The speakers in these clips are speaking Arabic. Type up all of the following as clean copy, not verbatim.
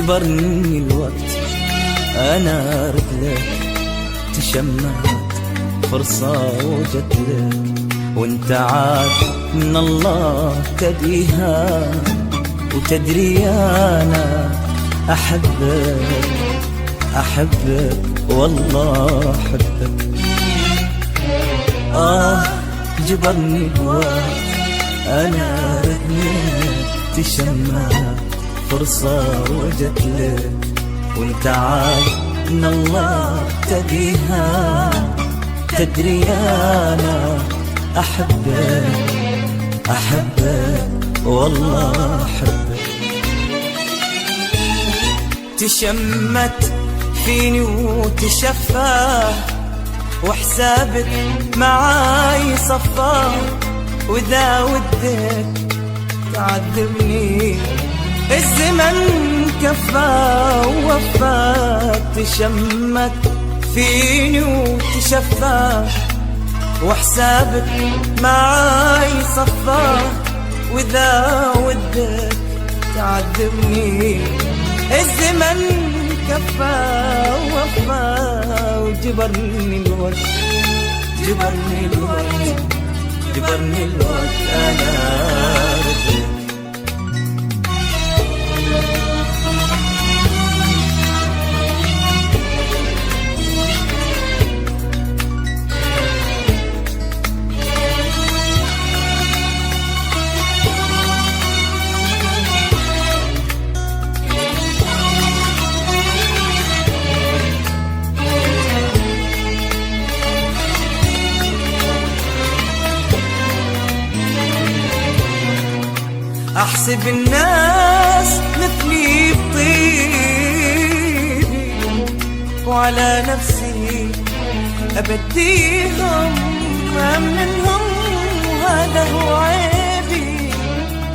جبرني الوقت أنا رجلك، تشمعت فرصة وجت لك، وانت عاد من الله تدريها، وتدري أنا أحبك أحبك والله أحبك. جبرني الوقت أنا رجلك، تشمعت فرصة وجت لك، وانت عاد من الله تدريها، تدري أنا أحبك أحبك والله أحبك. تشمت فيني وتشفى، وحسابك معاي صفى، وإذا ودك تعذبني الزمن كفى ووفاك. تشمت فيني وتشفى، وحسابك معاي صفى، وإذا ودك تعذبني الزمن كفى ووفى. وجبرني الوقت جبرني الوقت جبرني الوقت أنا رجلك. أحسب الناس مثلي بطيبي، وعلى نفسي أبديهم منهم، وهذا هو عيبي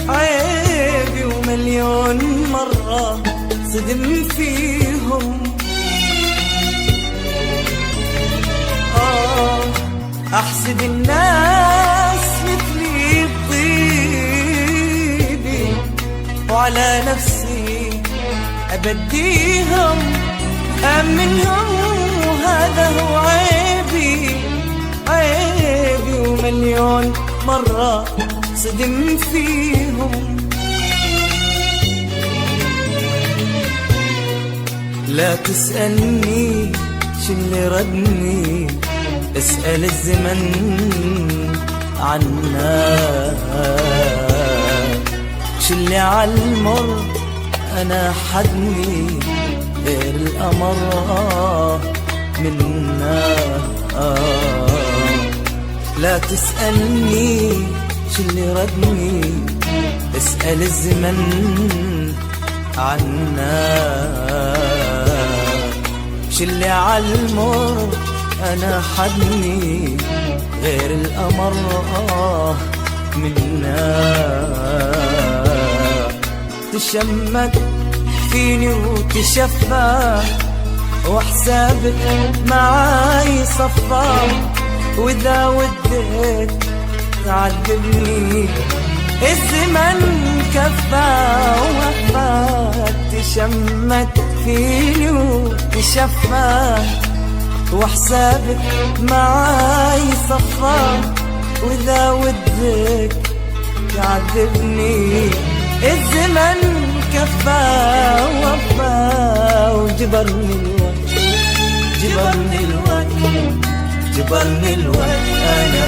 عيبي. ومليون مرة صدم فيهم. أحسب الناس مثلي بطيبي، وعلى نفسي أبديهم منهم، وهذا هو عيبي عيبي. ومليون مرة صدم فيهم. لا تسألني شو اللي ردني، اسأل الزمن عنا. شو اللي عالمر أنا حدني غير القمر منا. لا تسألني شو اللي ردني، اسأل الزمن عنا. شو اللي عالمر أنا حدني غير القمر منا. تشمت فيني وتشفى، وحسابك معاي صفى، وإذا ودك تعذبني الزمن كفى ووفاك. تشمت فيني وتشفى، وحسابك معاي صفى، وإذا ودك تعذبني الزمن كفى ووفى. وجبرني الوقت جبرني الوقت جبرني الوقت أنا